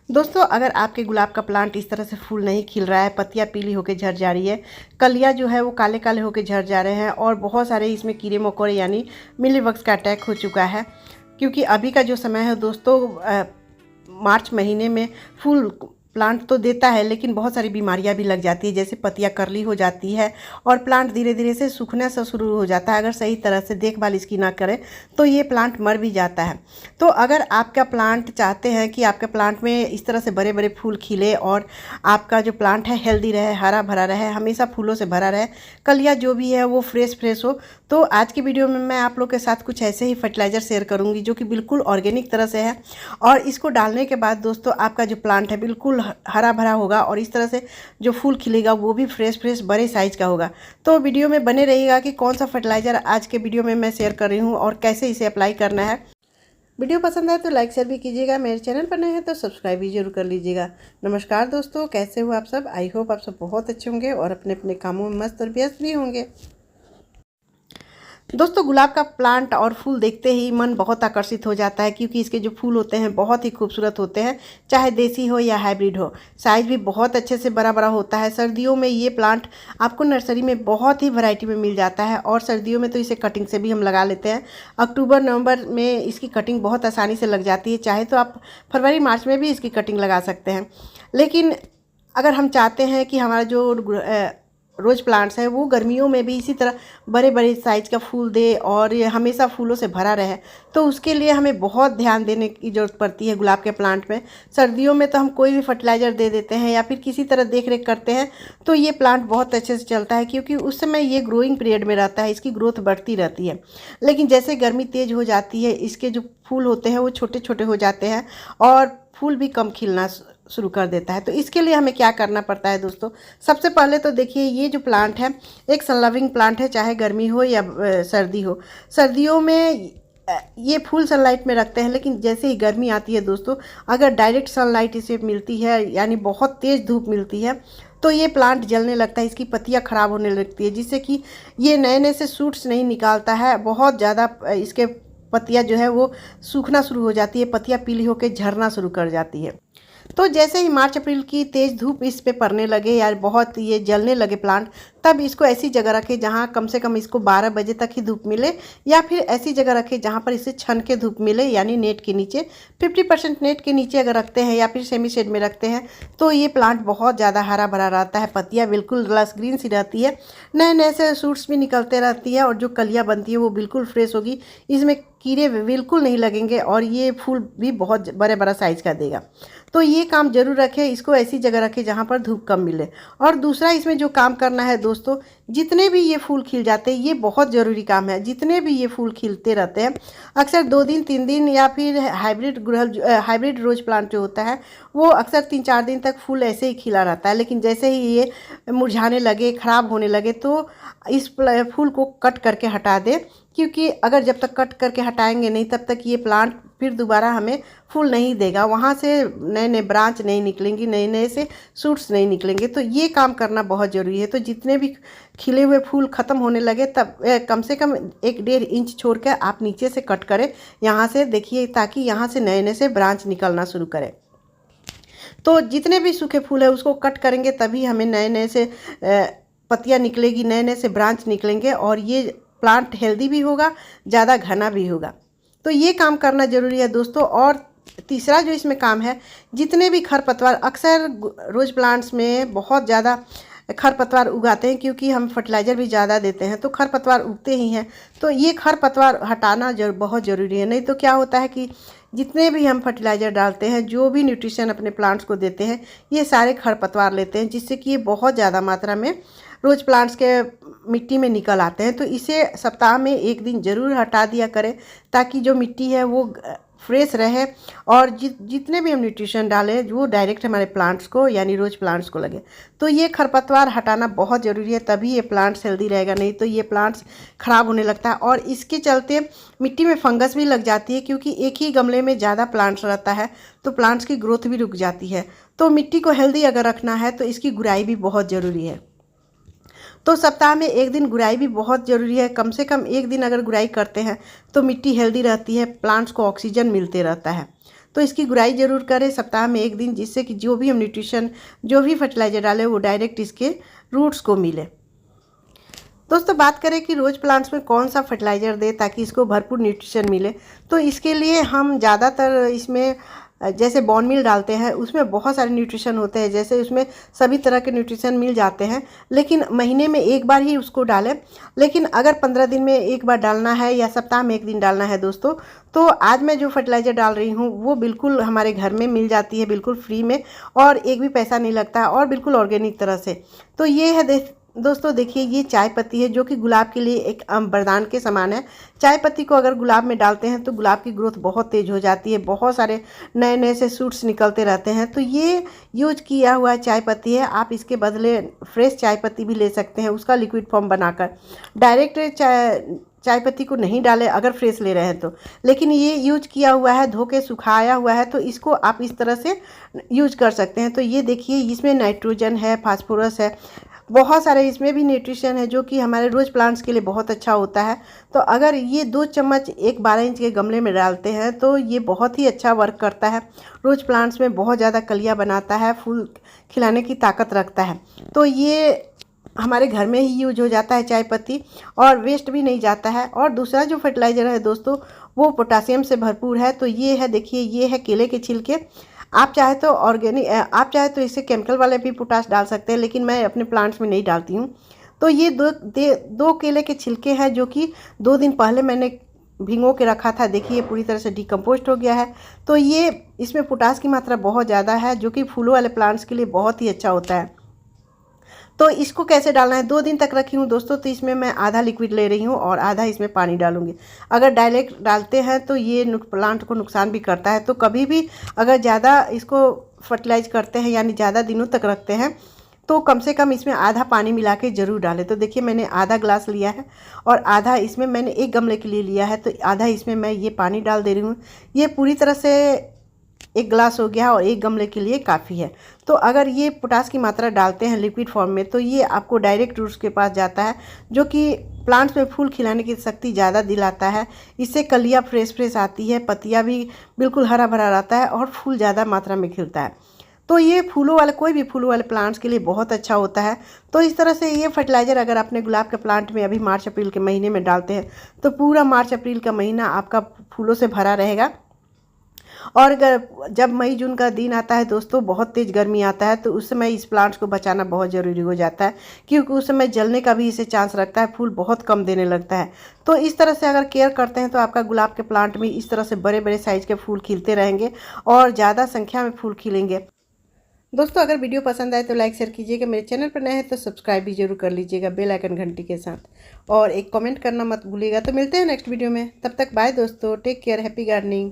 दोस्तों, अगर आपके गुलाब का प्लांट इस तरह से फूल नहीं खिल रहा है, पत्तियां पीली होकर झड़ जा रही है, कलियां जो है वो काले काले होकर झड़ जा रहे हैं और बहुत सारे इसमें कीड़े मकोड़े यानी मिलीबग्स का अटैक हो चुका है। क्योंकि अभी का जो समय है दोस्तों, मार्च महीने में फूल प्लांट तो देता है लेकिन बहुत सारी बीमारियां भी लग जाती है, जैसे पत्तियां करली हो जाती है और प्लांट धीरे धीरे से सूखना सा शुरू हो जाता है। अगर सही तरह से देखभाल इसकी ना करें तो ये प्लांट मर भी जाता है। तो अगर आपका प्लांट चाहते हैं कि आपके प्लांट में इस तरह से बड़े बड़े फूल खिले और आपका जो प्लांट है हेल्दी रहे, हरा भरा रहे, हमेशा फूलों से भरा रहे, कलियाँ जो भी है वो फ्रेश फ्रेश हो, तो आज की वीडियो में मैं आप लोग के साथ कुछ ऐसे ही फर्टिलाइज़र शेयर करूँगी जो कि बिल्कुल ऑर्गेनिक तरह से है। और इसको डालने के बाद दोस्तों आपका जो प्लांट है बिल्कुल हरा भरा होगा और इस तरह से जो फूल खिलेगा वो भी फ्रेश फ्रेश बड़े साइज का होगा। तो वीडियो में बने रहिएगा कि कौन सा फर्टिलाइज़र आज के वीडियो में मैं शेयर कर रही हूँ और कैसे इसे अप्लाई करना है। वीडियो पसंद आए तो लाइक शेयर भी कीजिएगा। मेरे चैनल पर नए हैं तो सब्सक्राइब भी जरूर कर लीजिएगा। नमस्कार दोस्तों, कैसे हो आप सब? आई होप आप सब बहुत अच्छे होंगे और अपने अपने कामों में मस्त और व्यस्त भी होंगे। दोस्तों, गुलाब का प्लांट और फूल देखते ही मन बहुत आकर्षित हो जाता है क्योंकि इसके जो फूल होते हैं बहुत ही खूबसूरत होते हैं, चाहे देसी हो या हाइब्रिड हो। साइज़ भी बहुत अच्छे से बड़ा बड़ा होता है। सर्दियों में ये प्लांट आपको नर्सरी में बहुत ही वैरायटी में मिल जाता है और सर्दियों में तो इसे कटिंग से भी हम लगा लेते हैं। अक्टूबर नवंबर में इसकी कटिंग बहुत आसानी से लग जाती है, चाहे तो आप फरवरी मार्च में भी इसकी कटिंग लगा सकते हैं। लेकिन अगर हम चाहते हैं कि हमारा जो रोज़ प्लांट्स है वो गर्मियों में भी इसी तरह बड़े बड़े साइज़ का फूल दे और ये हमेशा फूलों से भरा रहे, तो उसके लिए हमें बहुत ध्यान देने की ज़रूरत पड़ती है गुलाब के प्लांट में। सर्दियों में तो हम कोई भी फर्टिलाइज़र दे देते हैं या फिर किसी तरह देख रेख करते हैं तो ये प्लांट बहुत अच्छे से चलता है क्योंकि उस समय ये ग्रोइंग पीरियड में रहता है, इसकी ग्रोथ बढ़ती रहती है। लेकिन जैसे गर्मी तेज़ हो जाती है, इसके जो फूल होते हैं वो छोटे छोटे हो जाते हैं और फूल भी कम खिलना शुरू कर देता है। तो इसके लिए हमें क्या करना पड़ता है दोस्तों? सबसे पहले तो देखिए, ये जो प्लांट है एक सनलविंग प्लांट है, चाहे गर्मी हो या सर्दी हो। सर्दियों में ये फुल सनलाइट में रखते हैं, लेकिन जैसे ही गर्मी आती है दोस्तों, अगर डायरेक्ट सनलाइट इसे मिलती है यानी बहुत तेज़ धूप मिलती है तो ये प्लांट जलने लगता है, इसकी पत्तियां खराब होने लगती है, जिससे कि ये नए नए से सूट्स नहीं निकालता है। बहुत ज़्यादा इसके पत्तियां जो है वो सूखना शुरू हो जाती है, पत्तियां पीली होकर झड़ना शुरू कर जाती है। तो जैसे ही मार्च अप्रैल की तेज़ धूप इस पे पड़ने लगे या बहुत ये जलने लगे प्लांट, तब इसको ऐसी जगह रखें जहाँ कम से कम इसको 12 बजे तक ही धूप मिले, या फिर ऐसी जगह रखें जहाँ पर इसे छन के धूप मिले यानी नेट के नीचे। 50% नेट के नीचे अगर रखते हैं या फिर सेमी शेड में रखते हैं तो ये प्लांट बहुत ज़्यादा हरा भरा रहता है, पत्तियाँ बिल्कुल लस ग्रीन सी रहती है, नए नए से सूट्स भी निकलते रहती है और जो कलियाँ बनती है वो बिल्कुल फ्रेश होगी, इसमें कीड़े बिल्कुल नहीं लगेंगे और ये फूल भी बहुत बड़े बड़ा साइज़ का देगा। तो ये काम जरूर रखें, इसको ऐसी जगह रखें जहाँ पर धूप कम मिले। और दूसरा इसमें जो काम करना है दोस्तों, जितने भी ये फूल खिल जाते हैं, ये बहुत ज़रूरी काम है, जितने भी ये फूल खिलते रहते हैं अक्सर 2 दिन 3 दिन या फिर हाइब्रिड रोज प्लांट जो होता है वो अक्सर 3-4 दिन तक फूल ऐसे ही खिला रहता है। लेकिन जैसे ही ये मुरझाने लगे, ख़राब होने लगे, तो इस फूल को कट करके हटा दें, क्योंकि अगर जब तक कट करके हटाएंगे नहीं तब तक ये प्लांट फिर दोबारा हमें फूल नहीं देगा, वहाँ से नए नए ब्रांच नहीं निकलेंगी, नए नए से सूट्स नहीं निकलेंगे। तो ये काम करना बहुत ज़रूरी है। तो जितने भी खिले हुए फूल ख़त्म होने लगे तब कम से कम 1-1.5 इंच छोड़ कर आप नीचे से कट करें, यहाँ से देखिए, ताकि यहाँ से नए नए से ब्रांच निकलना शुरू करें। तो जितने भी सूखे फूल है उसको कट करेंगे तभी हमें नए नए से पत्तियाँ निकलेगी, नए नए से ब्रांच निकलेंगे और ये प्लांट हेल्दी भी होगा, ज़्यादा घना भी होगा। तो ये काम करना ज़रूरी है दोस्तों। और तीसरा जो इसमें काम है, जितने भी खरपतवार, अक्सर रोज़ प्लांट्स में बहुत ज़्यादा खरपतवार उगाते हैं क्योंकि हम फर्टिलाइज़र भी ज़्यादा देते हैं तो खरपतवार उगते ही हैं। तो ये खरपतवार हटाना बहुत ज़रूरी है, नहीं तो क्या होता है कि जितने भी हम फर्टिलाइज़र डालते हैं, जो भी न्यूट्रिशन अपने प्लांट्स को देते हैं, ये सारे खरपतवार लेते हैं, जिससे कि ये बहुत ज़्यादा मात्रा में रोज़ प्लांट्स के मिट्टी में निकल आते हैं। तो इसे सप्ताह में 1 दिन ज़रूर हटा दिया करें ताकि जो मिट्टी है वो फ्रेश रहे और जितने भी हम न्यूट्रिशन डालें वो डायरेक्ट हमारे प्लांट्स को यानी रोज़ प्लांट्स को लगे। तो ये खरपतवार हटाना बहुत ज़रूरी है, तभी ये प्लांट्स हेल्दी रहेगा, नहीं तो ये प्लांट्स ख़राब होने लगता है। और इसके चलते मिट्टी में फंगस भी लग जाती है क्योंकि एक ही गमले में ज़्यादा प्लांट्स रहता है तो प्लांट्स की ग्रोथ भी रुक जाती है। तो मिट्टी को हेल्दी अगर रखना है तो इसकी गुड़ाई भी बहुत ज़रूरी है। तो सप्ताह में 1 दिन गुड़ाई भी बहुत ज़रूरी है। कम से कम 1 दिन अगर गुड़ाई करते हैं तो मिट्टी हेल्दी रहती है, प्लांट्स को ऑक्सीजन मिलते रहता है। तो इसकी गुड़ाई ज़रूर करें सप्ताह में 1 दिन, जिससे कि जो भी हम न्यूट्रिशन, जो भी फर्टिलाइज़र डालें वो डायरेक्ट इसके रूट्स को मिले। दोस्तों बात करें कि रोज़ प्लांट्स में कौन सा फर्टिलाइज़र दें ताकि इसको भरपूर न्यूट्रिशन मिले, तो इसके लिए हम ज़्यादातर इसमें जैसे बॉर्न मील डालते हैं, उसमें बहुत सारे न्यूट्रिशन होते हैं, जैसे उसमें सभी तरह के न्यूट्रिशन मिल जाते हैं, लेकिन महीने में 1 बार ही उसको डालें। लेकिन अगर 15 दिन में 1 बार डालना है या सप्ताह में 1 दिन डालना है दोस्तों, तो आज मैं जो फर्टिलाइज़र डाल रही हूँ वो बिल्कुल हमारे घर में मिल जाती है, बिल्कुल फ्री में, और एक भी पैसा नहीं लगता है, और बिल्कुल ऑर्गेनिक तरह से। तो ये है दोस्तों देखिए, ये चाय पत्ती है जो कि गुलाब के लिए एक वरदान के समान है। चाय पत्ती को अगर गुलाब में डालते हैं तो गुलाब की ग्रोथ बहुत तेज़ हो जाती है, बहुत सारे नए नए से शूट्स निकलते रहते हैं। तो ये यूज किया हुआ चाय पत्ती है, आप इसके बदले फ्रेश चाय पत्ती भी ले सकते हैं, उसका लिक्विड फॉर्म बनाकर। डायरेक्ट चाय पत्ती को नहीं डालें अगर फ्रेश ले रहे हैं तो, लेकिन ये यूज किया हुआ है, धो के सुखाया हुआ है, तो इसको आप इस तरह से यूज कर सकते हैं। तो ये देखिए, इसमें नाइट्रोजन है, फास्फोरस है, बहुत सारे इसमें भी न्यूट्रिशन है जो कि हमारे रोज़ प्लांट्स के लिए बहुत अच्छा होता है। तो अगर ये 2 चम्मच एक 12 इंच के गमले में डालते हैं तो ये बहुत ही अच्छा वर्क करता है, रोज़ प्लांट्स में बहुत ज़्यादा कलियाँ बनाता है, फूल खिलाने की ताकत रखता है। तो ये हमारे घर में ही यूज हो जाता है चाय पत्ती, और वेस्ट भी नहीं जाता है। और दूसरा जो फर्टिलाइज़र है दोस्तों, वो पोटासियम से भरपूर है। तो ये है, देखिए, ये है केले के छिलके। आप चाहे तो ऑर्गेनिक, आप चाहे तो इसे केमिकल वाले भी पोटाश डाल सकते हैं, लेकिन मैं अपने प्लांट्स में नहीं डालती हूँ। तो ये दो केले के छिलके हैं जो कि 2 दिन पहले मैंने भिगो के रखा था। देखिए पूरी तरह से डिकम्पोस्ट हो गया है। तो ये इसमें पोटाश की मात्रा बहुत ज़्यादा है जो कि फूलों वाले प्लांट्स के लिए बहुत ही अच्छा होता है। तो इसको कैसे डालना है, 2 दिन तक रखी हूँ दोस्तों, तो इसमें मैं आधा लिक्विड ले रही हूँ और आधा इसमें पानी डालूंगी। अगर डायरेक्ट डालते हैं तो ये प्लांट को नुकसान भी करता है। तो कभी भी अगर ज़्यादा इसको फर्टिलाइज करते हैं, यानी ज़्यादा दिनों तक रखते हैं, तो कम से कम इसमें आधा पानी मिला के ज़रूर डालें। तो देखिए, मैंने आधा ग्लास लिया है और आधा इसमें मैंने 1 गमले के लिए लिया है, तो आधा इसमें मैं ये पानी डाल दे रही हूँ। ये पूरी तरह से 1 गिलास हो गया और 1 गमले के लिए काफ़ी है। तो अगर ये पोटास की मात्रा डालते हैं लिक्विड फॉर्म में, तो ये आपको डायरेक्ट रूट्स के पास जाता है, जो कि प्लांट्स में फूल खिलाने की शक्ति ज़्यादा दिलाता है। इससे कलियाँ फ्रेश आती है, पत्तियाँ भी बिल्कुल हरा भरा रहता है और फूल ज़्यादा मात्रा में खिलता है। तो ये फूलों वाले, कोई भी फूलों वाले प्लांट्स के लिए बहुत अच्छा होता है। तो इस तरह से ये फर्टिलाइज़र अगर अपने गुलाब के प्लांट में अभी मार्च अप्रैल के महीने में डालते हैं, तो पूरा मार्च अप्रैल का महीना आपका फूलों से भरा रहेगा। और जब मई जून का दिन आता है दोस्तों, बहुत तेज़ गर्मी आता है, तो उस समय इस प्लांट्स को बचाना बहुत ज़रूरी हो जाता है, क्योंकि उस समय जलने का भी इसे चांस रखता है, फूल बहुत कम देने लगता है। तो इस तरह से अगर केयर करते हैं तो आपका गुलाब के प्लांट में इस तरह से बड़े बड़े साइज़ के फूल खिलते रहेंगे और ज़्यादा संख्या में फूल खिलेंगे। दोस्तों अगर वीडियो पसंद आए तो लाइक शेयर कीजिएगा, मेरे चैनल पर नए हैं तो सब्सक्राइब भी जरूर कर लीजिएगा बेल आइकन घंटी के साथ, और एक कमेंट करना मत भूलिएगा। तो मिलते हैं नेक्स्ट वीडियो में, तब तक बाय दोस्तों, टेक केयर, हैप्पी गार्डनिंग।